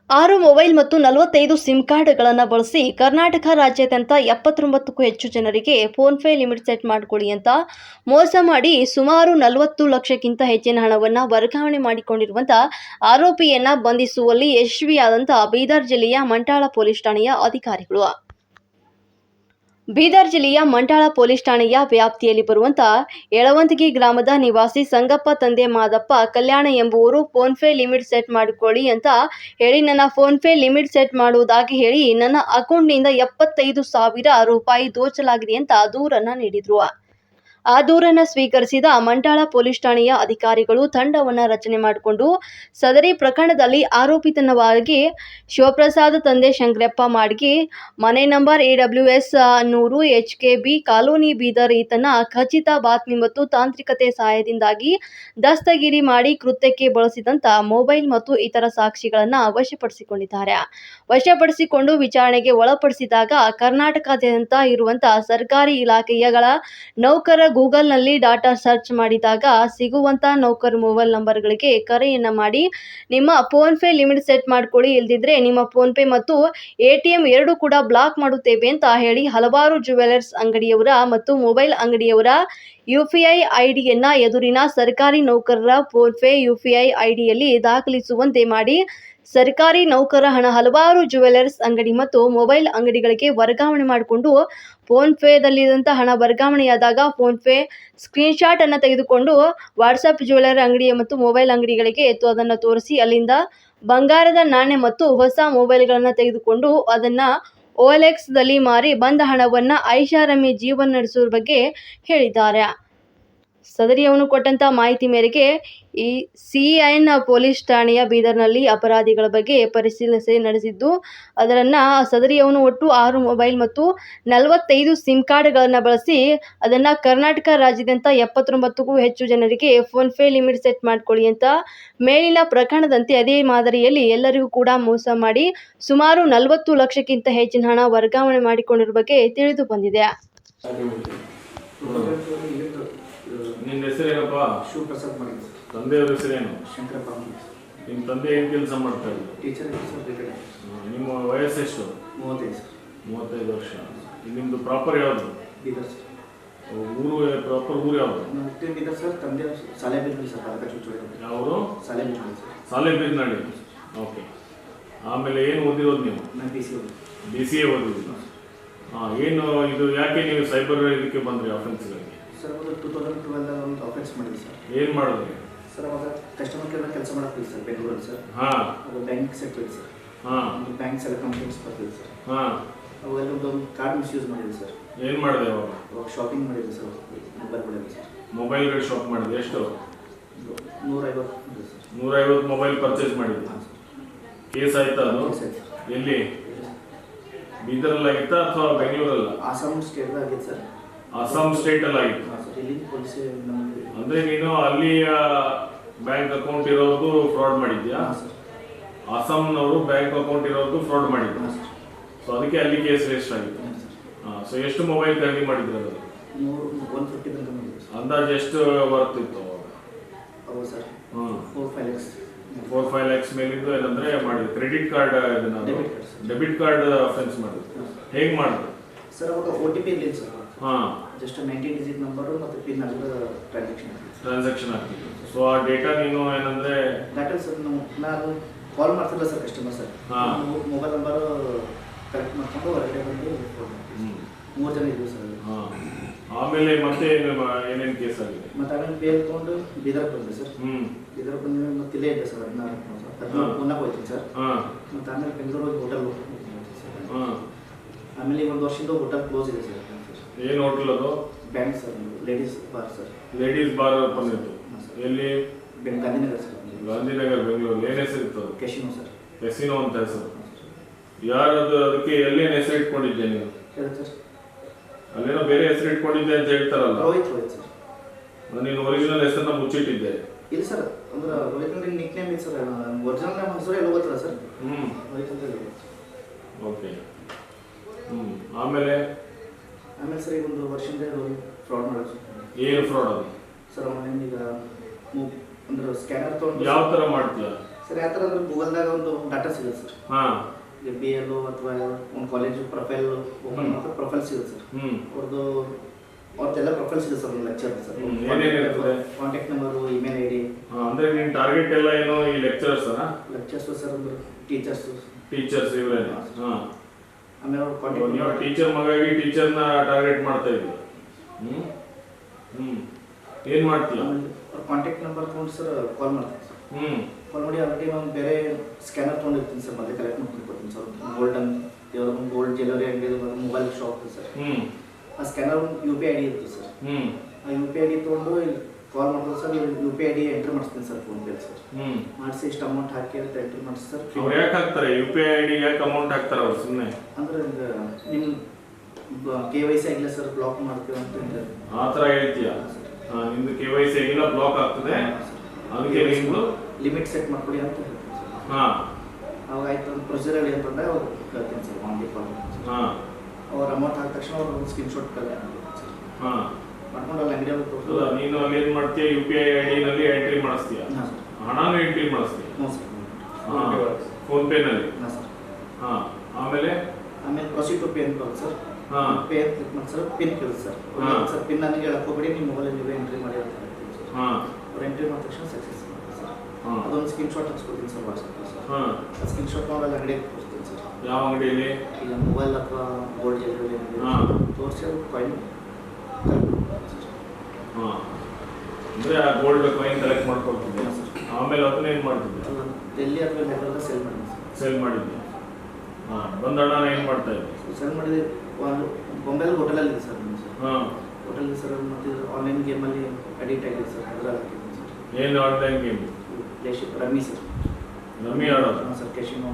6 mobile ಮತ್ತು 45 sim ಕಾರ್ಡ್ಗಳನ್ನು ಬಳಸಿ ಕರ್ನಾಟಕ ರಾಜ್ಯಾದ್ಯಂತ 79ಕ್ಕೂ ಹೆಚ್ಚು ಜನರಿಗೆ ಫೋನ್ಪೇ ಲಿಮಿಟ್ ಸೆಟ್ ಮಾಡಿಕೊಳ್ಳಿ ಅಂತ ಮೋಸ ಮಾಡಿ ಸುಮಾರು 40 ಲಕ್ಷಕ್ಕಿಂತ ಹೆಚ್ಚಿನ ಹಣವನ್ನು ವರ್ಗಾವಣೆ ಮಾಡಿಕೊಂಡಿರುವಂಥ ಆರೋಪಿಯನ್ನು ಬಂಧಿಸುವಲ್ಲಿ ಯಶಸ್ವಿಯಾದಂಥ ಬೀದರ್ ಜಿಲ್ಲೆಯ ಮಂಠಾಳ ಪೊಲೀಸ್ ಠಾಣೆಯ ಅಧಿಕಾರಿಗಳು. ಬೀದರ್ ಜಿಲ್ಲೆಯ ಮಂಠಾಳ ಪೊಲೀಸ್ ಠಾಣೆಯ ವ್ಯಾಪ್ತಿಯಲ್ಲಿ ಬರುವಂಥ ಯಳವಂತಗಿ ಗ್ರಾಮದ ನಿವಾಸಿ ಸಂಗಪ್ಪ ತಂದೆ ಮಾದಪ್ಪ ಕಲ್ಯಾಣ ಎಂಬುವರು ಫೋನ್ಪೇ ಲಿಮಿಟ್ ಸೆಟ್ ಮಾಡಿಕೊಳ್ಳಿ ಅಂತ ಹೇಳಿ ನನ್ನ ಫೋನ್ಪೇ ಲಿಮಿಟ್ ಸೆಟ್ ಮಾಡುವುದಾಗಿ ಹೇಳಿ ನನ್ನ ಅಕೌಂಟ್ನಿಂದ 75,000 ರೂಪಾಯಿ ದೋಚಲಾಗಿದೆ ಅಂತ ದೂರನ್ನು ನೀಡಿದರು. ಆ ದೂರನ್ನು ಸ್ವೀಕರಿಸಿದ ಮಂಠಾಳ ಪೊಲೀಸ್ ಠಾಣೆಯ ಅಧಿಕಾರಿಗಳು ತಂಡವನ್ನು ರಚನೆ ಮಾಡಿಕೊಂಡು ಸದರಿ ಪ್ರಕರಣದಲ್ಲಿ ಆರೋಪಿತನವಾಗಿ ಶಿವಪ್ರಸಾದ್ ತಂದೆ ಶಂಕರಪ್ಪ ಮಾಡ್ಗಿ, ಮನೆ number AWS 100 HKB colony Bidar ಈತನ ಖಚಿತ ಬಾತ್ಮಿ ಮತ್ತು ತಾಂತ್ರಿಕತೆ ಸಹಾಯದಿಂದಾಗಿ ದಸ್ತಗಿರಿ ಮಾಡಿ ಕೃತ್ಯಕ್ಕೆ ಬಳಸಿದಂಥ ಮೊಬೈಲ್ ಮತ್ತು ಇತರ ಸಾಕ್ಷಿಗಳನ್ನು ವಶಪಡಿಸಿಕೊಂಡಿದ್ದಾರೆ. ವಶಪಡಿಸಿಕೊಂಡು ವಿಚಾರಣೆಗೆ ಒಳಪಡಿಸಿದಾಗ ಕರ್ನಾಟಕದಾದ್ಯಂತ ಇರುವಂತಹ ಸರ್ಕಾರಿ ಇಲಾಖೆಗಳ ನೌಕರ ಗೂಗಲ್ನಲ್ಲಿ ಡಾಟಾ ಸರ್ಚ್ ಮಾಡಿದಾಗ ಸಿಗುವಂಥ ನೌಕರ ಮೊಬೈಲ್ ನಂಬರ್ಗಳಿಗೆ ಕರೆಯನ್ನು ಮಾಡಿ ನಿಮ್ಮ ಫೋನ್ಪೇ ಲಿಮಿಟ್ ಸೆಟ್ ಮಾಡ್ಕೊಳ್ಳಿ, ಇಲ್ದಿದ್ರೆ ನಿಮ್ಮ ಫೋನ್ಪೇ ಮತ್ತು ATM ಎರಡೂ ಕೂಡ ಬ್ಲಾಕ್ ಮಾಡುತ್ತೇವೆ ಅಂತ ಹೇಳಿ ಹಲವಾರು ಜ್ಯುವೆಲರ್ಸ್ ಅಂಗಡಿಯವರ ಮತ್ತು ಮೊಬೈಲ್ ಅಂಗಡಿಯವರ UPI ಐಡಿಯನ್ನು ಎದುರಿನ ಸರ್ಕಾರಿ ನೌಕರರ ಫೋನ್ಪೇ UPI ಐಡಿಯಲ್ಲಿ ದಾಖಲಿಸುವಂತೆ ಮಾಡಿ ಸರ್ಕಾರಿ ನೌಕರ ಹಣ ಹಲವಾರು ಜ್ಯುವೆಲರ್ಸ್ ಅಂಗಡಿ ಮತ್ತು ಮೊಬೈಲ್ ಅಂಗಡಿಗಳಿಗೆ ವರ್ಗಾವಣೆ ಮಾಡಿಕೊಂಡು ಫೋನ್ಪೇದಲ್ಲಿದ್ದಂಥ ಹಣ ವರ್ಗಾವಣೆಯಾದಾಗ ಫೋನ್ಪೇ ಸ್ಕ್ರೀನ್ಶಾಟ್ ಅನ್ನು ತೆಗೆದುಕೊಂಡು ವಾಟ್ಸಪ್ ಜ್ಯುವೆಲರ್ ಅಂಗಡಿ ಮತ್ತು ಮೊಬೈಲ್ ಅಂಗಡಿಗಳಿಗೆ ಅದನ್ನು ತೋರಿಸಿ ಅಲ್ಲಿಂದ ಬಂಗಾರದ ನಾಣ್ಯ ಮತ್ತು ಹೊಸ ಮೊಬೈಲ್ಗಳನ್ನು ತೆಗೆದುಕೊಂಡು ಅದನ್ನು OLXದಲ್ಲಿ ಮಾರಿ ಬಂದ ಹಣವನ್ನು ಐಷಾರಾಮಿ ಜೀವನ ನಡೆಸುವ ಬಗ್ಗೆ ಹೇಳಿದ್ದಾರೆ. ಸದರಿಯವನು ಕೊಟ್ಟಂತ ಮಾಹಿತಿ ಮೇರೆಗೆ ಈ CN ಪೊಲೀಸ್ ಠಾಣೆಯ ಬೀದರ್ನಲ್ಲಿ ಅಪರಾಧಿಗಳ ಬಗ್ಗೆ ಪರಿಶೀಲನೆ ನಡೆಸಿದ್ದು ಅದರನ್ನು ಸದರಿಯವನು ಒಟ್ಟು 6 ಮೊಬೈಲ್ ಮತ್ತು 45 ಸಿಮ್ ಕಾರ್ಡ್ಗಳನ್ನು ಬಳಸಿ ಅದನ್ನು ಕರ್ನಾಟಕ ರಾಜ್ಯಾದ್ಯಂತ 79ಕ್ಕೂ ಹೆಚ್ಚು ಜನರಿಗೆ ಫೋನ್ಪೇ ಲಿಮಿಟ್ ಸೆಟ್ ಮಾಡಿಕೊಳ್ಳಿ ಅಂತ ಮೇಲಿನ ಪ್ರಕರಣದಂತೆ ಅದೇ ಮಾದರಿಯಲ್ಲಿ ಎಲ್ಲರಿಗೂ ಕೂಡ ಮೋಸ ಮಾಡಿ ಸುಮಾರು 40 ಲಕ್ಷಕ್ಕಿಂತ ಹೆಚ್ಚಿನ ಹಣ ವರ್ಗಾವಣೆ ಮಾಡಿಕೊಂಡಿರುವ ಬಗ್ಗೆ ತಿಳಿದು ಬಂದಿದೆ. ನಿನ್ನ ಹೆಸರೇನಪ್ಪ? ಶಿವಪ್ರಸಾದ್ ಮಾಡಿದ್ರು. ತಂದೆಯವ್ರ ಹೆಸರೇನು? ಶಂಕರಪ್ಪ. ನಿಮ್ಮ ತಂದೆ ಏನು ಕೆಲಸ ಮಾಡ್ತಾರೆ? Teacher sir. ನಿಮ್ಮ ವಯಸ್ಸೆಷ್ಟು? 35 ಸರ್. 35 ವರ್ಷ. ನಿಮ್ಮದು ಪ್ರಾಪರ್ ಯಾವುದು? ಬೀದರ್ ಸರ್. ಊರು ಪ್ರಾಪರ್ ಊರು ಯಾವುದು? ಹುಟ್ಟಿದ ಬೀದರ್ ಸರ್. ತಂದೆ ಸಾಲೆಬೀರ್ನಳ್ಳಿ ಸರ್. ಯಾವರು? ಸಾಲೆಬೀರ್ನಳ್ಳಿ ಸರ್. ಸಾಲೆಬೀರ್ನಳ್ಳಿ. ಓಕೆ. ಆಮೇಲೆ ಏನು ಓದಿರೋದು ನೀವು? ನಾನು BCA ಓದಿದ್ದೀರಾ? ಏನು ಇದು ಯಾಕೆ ನೀವು ಸೈಬರ್ ಇದಕ್ಕೆ ಬಂದ್ರಿ ಆಫೆನ್ಸ್ಗಳಿಗೆ? ಸರ್ ಅದು 2012 ಒಂದು ಆಫೆನ್ಸ್ ಮಾಡಿದ್ವಿ ಸರ್. ಏನು ಮಾಡಿದ್ರಿ ಸರ್? ಅವಾಗ ಕಸ್ಟಮರ್ ಕೇರ್ ಕೆಲಸ ಮಾಡಕ್ಕಿಲ್ಲ ಸರ್ ಬೆಂಗಳೂರಲ್ಲಿ ಸರ್. ಅದು ಬ್ಯಾಂಕ್ ಸೆಕ್ಟರ್ ಸರ್. ಒಂದು ಬ್ಯಾಂಕ್ ಸೆಲ್ ಕಂಪ್ಲೇಂಟ್ಸ್ ಬರ್ತಿದೆ ಸರ್. ಅವೆಲ್ಲ ಒಂದು ಕಾರ್ಡ್ ಮಿಸ್ಯೂಸ್ ಮಾಡಿದ್ವಿ ಸರ್. ಏನು ಮಾಡಿದೆ ಅವಾಗ ಶಾಪಿಂಗ್ ಮಾಡಿದ್ವಿ ಸರ್. ಮೊಬೈಲ್ ಮಾಡಿದ್ವಿ ಸರ್. ಮೊಬೈಲ್ಗಳು ಶಾಪ್ ಮಾಡಿದೆ. ಎಷ್ಟು? 150 ಸರ್. 150 ಮೊಬೈಲ್ ಪರ್ಚೇಸ್ ಮಾಡಿದ್ವಿ. ಕೇಸ್ ಆಯ್ತಾ ಅದು? ಎಲ್ಲಿ? ಬೀದರಲ್ಲಿ ಆಗಿತ್ತಾ ಅಥವಾ ಬೆಂಗಳೂರಲ್ಲ? ಆಸಾಮ್ ಸ್ಟೇಟ್ ಆಗಿತ್ತು ಸರ್. ಅಸ್ಸಾಂ ಸ್ಟೇಟ್ ಅಲ್ಲಿ ಆಗಿತ್ತು. ಅಂದ್ರೆ ನೀನು ಅಲ್ಲಿ ಬ್ಯಾಂಕ್ ಅಕೌಂಟ್ ಇರೋದು ಫ್ರಾಡ್ ಮಾಡಿದ್ಯಾ? ಅಸ್ಸಾಂನವರು ಬ್ಯಾಂಕ್ ಅಕೌಂಟ್ ಇರೋದು ಫ್ರಾಡ್ ಮಾಡಿದ್ರು. ಸೊ ಅದಕ್ಕೆ ಅಲ್ಲಿ ಕೇಸ್ ರಿಜಿಸ್ಟರ್ ಆಗಿತ್ತು. ಸೊ ಎಷ್ಟು ಮೊಬೈಲ್ ಖರೀದಿ ಮಾಡಿದ್ರು? ಅದು 150 ಅಂದಾಜು ಎಷ್ಟು ಬರ್ತಿತ್ತು ಅವಾಗ ಸರ್? 4-5 lakhs ಮೇಲಿಂದು ಏನಂದ್ರೆ ಮಾಡಿದ್ರು. Credit card debit card offence ಮಾಡಿದ್ರು. ಹೇಗೆ ಮಾಡಿದ್ರು ಸರ್? ಅವಾಗ OTP ಇಲ್ಲ ಸರ್. ಜಸ್ಟ್ 19 ಡಿಜಿಟ್ ನಂಬರ್ ಮತ್ತು ಪಿನ್ ಆಗಿರೋ ಟ್ರಾನ್ಸಾಕ್ಷನ್ ಆಗ್ತಿತ್ತು. ಸೊ ಆ ಡೇಟಾ ನೀನು ಏನಂದ್ರೆ ಡಾಟಾ ಸರ್ ನಾನು ಕಾಲ್ ಮಾಡ್ತಿಲ್ಲ sir customer sir. Mobile number correct ಮಾಡ್ಕೊಂಡು ಹೊರಗಡೆ ಬಂದು 3 ಜನ ಇದ್ವಿ ಸರ್. ಆಮೇಲೆ ಮತ್ತೆ ಏನೇನು ಕೇಸ್ ಆಗಿದೆ? ಮತ್ತೆ ಆಮೇಲೆ ಬೇಡ್ಕೊಂಡು ಬೀದರ್ ಬಂದೆ ಸರ್. ಬೀದರ್ ಬಂದ ಮತ್ತೆ ಇಲ್ಲೇ ಇದೆ ಸರ್. 14 ಪುನಃ ಹೋಯ್ತೀನಿ ಸರ್. ಮತ್ತೆ ಆಮೇಲೆ ಬೆಂಗಳೂರು ಹೋಟೆಲ್ ಸರ್. ಆಮೇಲೆ 1 ವರ್ಷದಿಂದ ಹೋಟೆಲ್ ಕ್ಲೋಸ್ ಇದೆ ಸರ್. ಏನು ಹೋಟೆಲ್ ಅದು? Bank sir. Ladies bar sir. Ladies bar ಬಂದಿತ್ತು. ಎಲ್ಲಿ? ಗಾಂಧಿನಗರ ಸರ್. ಗಾಂಧಿನಗರ ಬೆಂಗಳೂರು. ಏನು ಹೆಸರಿತ್ತು? Casino sir. ಕೆಸಿನೋ ಅಂತ ಹೆಸರು. ಯಾರದು? ಅದಕ್ಕೆ ಎಲ್ಲಿನ ಹೆಸರು ಇಟ್ಕೊಂಡಿದ್ದೆ ನೀನು? ಸರ್ ಅಲ್ಲೇನೋ ಬೇರೆ ಹೆಸರು ಇಟ್ಕೊಂಡಿದ್ದೆ ಅಂತ ಹೇಳ್ತಾರಲ್ಲ? ರೋಹಿತ್ ಸರ್. ನೀನು ಒರಿಜಿನಲ್ ಹೆಸರನ್ನ ಮುಚ್ಚಿಟ್ಟಿದ್ದೆ? ಇಲ್ಲ ಸರ್. ಅಂದ್ರೆ ರೋಹಿತ್ ಅಂದ್ರೆ ನಿಕ್ ನೇಮ್ ಇದೆ ಸರ್. ಒರಿಜಿನಲ್ ನೇಮ್ ಹೆಸರು ಎಲ್ಲ ಗೊತ್ತಲ್ಲ ಸರ್. ರೋಹಿತ್ ಅಂತ ಹೇಳಿ. ಓಕೆ. ಆಮೇಲೆ ಸರ್ ಈಗ 1 ವರ್ಷದಿಂದ ಫ್ರಾಡ್ ಮಾಡೋದು. ಏನು ಫ್ರಾಡ್ ಅದು ಸರ್? ಅವನೇನು ಈಗ ಅಂದ್ರೆ ಸ್ಕ್ಯಾನರ್ ತೊಗೊಂಡು ಯಾವ ಥರ ಮಾಡ್ತೀಯ? ಸರ್ ಯಾವ ಥರ ಅಂದ್ರೆ ಗೂಗಲ್ದಾಗ ಒಂದು ಡಾಟಾ ಸಿಗುತ್ತೆ ಸರ್. ಹಾಂ ಬಿ ಎಲ್ಲು ಅಥವಾ ಒಂದು ಕಾಲೇಜು ಪ್ರೊಫೈಲ್ ಓಪನ್ ಮಾಡಿದ್ರೆ ಪ್ರೊಫೈಲ್ ಸಿಗುತ್ತೆ ಸರ್. ಅವ್ರದ್ದೆಲ್ಲ ಪ್ರೊಫೈಲ್ ಸಿಗುತ್ತೆ ಸರ್. ಒಂದು lecture sir, contact number, email I D. ಅಂದ್ರೆ ನಿನ್ನ ಟಾರ್ಗೆಟ್ ಎಲ್ಲ ಏನೋ ಈ ಲೆಕ್ಚರರ್ಸ್ ಲೆಕ್ಚರ್ಸ್ ಸರ್ ಅಂದ್ರೆ ಟೀಚರ್ಸ್ ಇವರೇ. ಹಾಂ ಆಮೇಲೆ ಅವ್ರು ಕಾಂಟ್ಯಾಕ್ಟ್ ನೀವು ಟೀಚರ್ ಮಗಾಗಿ ಟೀಚರ್ನ ಟಾರ್ಗೆಟ್ ಮಾಡ್ತಾ ಇದ್ದೀವಿ. ಏನು ಮಾಡ್ತೀಯ? ಅವ್ರ ಕಾಂಟ್ಯಾಕ್ಟ್ ನಂಬರ್ ತೊಗೊಂಡು ಸರ್ ಕಾಲ್ ಮಾಡ್ತೀನಿ ಸರ್. ಕಾಲ್ ಮಾಡಿ ಆಲ್ರೆಡಿ ನಾನು ಬೇರೆ ಸ್ಕ್ಯಾನರ್ ತೊಗೊಂಡಿರ್ತೀನಿ ಸರ್. ಮತ್ತೆ ಕಲೆಕ್ಟ್ ಮಾಡ್ಕೊಂಡು ಕೊಡ್ತೀನಿ ಸರ್. ಗೋಲ್ಡನ್ ಯಾವ್ದು ಗೋಲ್ಡ್ ಜ್ಯುವೆಲರಿ ಅಂಗಡಿ ಮೊಬೈಲ್ ಶಾಪ್ ಸರ್. ಆ ಸ್ಕ್ಯಾನರ್ UPI ID ಇರುತ್ತೆ ಸರ್. ಆ UPI ID ತೊಗೊಂಡು ಇಲ್ಲಿ ಕಾಲ್ ಮಾಡೋದು ಸರ್. UPI ID ಎಂಟ್ರಿ ಮಾಡಿಸ್ತೀನಿ ಸರ್ ಫೋನ್ ಪೇ ಸರ್. ಮಾಡಿಸಿ ಇಷ್ಟು ಅಮೌಂಟ್ ಹಾಕಿ ಅಂತ ಎಂಟ್ರಿ ಮಾಡಿಸಿ ಸರ್. ಅವ್ರು ಯಾಕೆ ಹಾಕ್ತಾರೆ UPI ID ಯಾಕೆ ಅಮೌಂಟ್ ಹಾಕ್ತಾರೆ ಅವ್ರು ಸುಮ್ಮನೆ? ಅಂದ್ರೆ ನಿಮ್ಮ KYC ಆಗಿಲ್ಲ ಸರ್, ಬ್ಲಾಕ್ ಮಾಡ್ತೀವಿ ಅಂತ ಆ ಥರ ಹೇಳ್ತೀಯ? ನಿಮ್ದು KYC ಆಗಿಲ್ಲ, ಬ್ಲಾಕ್ ಆಗ್ತದೆ, ಅದಕ್ಕೆ ನಿಮ್ದು ಲಿಮಿಟ್ ಸೆಟ್ ಮಾಡ್ಕೊಡಿ ಅಂತ ಹೇಳ್ತೀನಿ ಸರ್. ಅವಾಗ ಆಯ್ತು ಒಂದು ಪ್ರೊಸೀಜರ್ ಹೇಳಿ ಅಂತಂದರೆ ಅವ್ರು ಕೇಳ್ತೀನಿ ಸರ್. ಆನ್ಲೈನ್ ಕಾಲ್ ಅವ್ರು ಅಮೌಂಟ್ ಹಾಕಿದ ತಕ್ಷಣ ಅವ್ರು ಒಂದು ಸ್ಕ್ರೀನ್ಶಾಟ್ ಮಾಡ್ಕೊಂಡು ಅಲ್ಲಿ ಅಂಗಡಿಯಲ್ಲಿ ತೋರಿಸೋದು. ನೀನು ಅಲ್ಲಿ ಏನು ಮಾಡ್ತೀಯ? UPI ID ನಲ್ಲಿ ಎಂಟ್ರಿ ಮಾಡಿಸ್ತೀಯ, ಹಣನೂ ಎಂಟ್ರಿ ಮಾಡಿಸ್ತೀಯ? ಹ್ಞೂ ಸರ್. ಫೋನ್ ಪೇನಲ್ಲಿ? ಹಾಂ ಸರ್. ಆಮೇಲೆ ಪ್ರೊಸೀಡ್ ಟು ಪೇ ಅಂತ ಬರುತ್ತೆ ಸರ್. ಪೇ ಕ್ಲಿಕ್ ಮಾಡಿ ಸರ್. ಪಿನ್ ಕೇಳುತ್ತೆ ಸರ್. ಸರ್ ಪಿನ್ ನನಗೆ ಹೇಳಕ್ಕೆ ಹೋಗ್ಬೇಡಿ, ನಿಮ್ಮ ಮೊಬೈಲಲ್ಲಿ ನೀವೇ ಎಂಟ್ರಿ ಮಾಡಿ ಅಂತ ಹೇಳ್ತೀನಿ ಸರ್. ಅವ್ರು ಎಂಟ್ರಿ ಮಾಡಿದ ತಕ್ಷಣ ಸಕ್ಸಸ್ ಮಾಡ್ತಾರೆ ಸರ್. ಅದೊಂದು ಸ್ಕ್ರೀನ್ಶಾಟ್ ಹಾಕ್ಸ್ಕೊಡ್ತೀನಿ ಸರ್ ವಾಟ್ಸಪ್ಪಲ್ಲಿ ಸರ್. ಆ ಸ್ಕ್ರೀನ್ಶಾಟ್ ನಾವು ಅಲ್ಲಿ ಅಂಗಡಿಗೆ ತೋರಿಸ್ತೀನಿ ಸರ್. ಯಾವ ಅಂಗಡಿಯಲ್ಲಿ? ಈಗ ಮೊಬೈಲ್ ಅಥವಾ ಗೋಲ್ಡ್ ಜ್ಯುವೆಲರಿ ತೋರಿಸಿ ಅದು ಕಾಯಿನ್ ಅಂದರೆ ಆ ಗೋಲ್ಡ್ ಕಾಯಿನ್ ಕಲೆಕ್ಟ್ ಮಾಡ್ಕೊಳ್ತಿದ್ದೆ. ಆಮೇಲೆ ಅದನ್ನ ಏನು ಮಾಡ್ತಿದ್ದೆ? ಡೆಲ್ಲಿ ಅಥವಾ ಲೆಕ್ಕದ ಸೇಲ್ ಮಾಡಿದ್ದೆ ಸರ್. ಸೇಲ್ ಮಾಡಿದ್ದೆ. ಬಂದ ಹಣನ ಏನು ಮಾಡ್ತಾ ಇದ್ದೆ? ಸೇಲ್ ಮಾಡಿದೆ. ಒಂದು ಬೊಂಬೆಯಲ್ಲಿ ಹೋಟೆಲಲ್ಲಿ ಸರ್. Hotel sir. ಮತ್ತು ಆನ್ಲೈನ್ ಗೇಮಲ್ಲಿ ಅಡಿಕ್ಟ್ ಆಗಿದೆ ಸರ್. ಅದರಲ್ಲಿ ಹಾಕಿದ್ದೀನಿ ಸರ್. ಏನು online game? Rummy sir. Rummy ಆಡೋದು? ಹಾಂ ಸರ್. ಕ್ಯಾಶಿನೋ.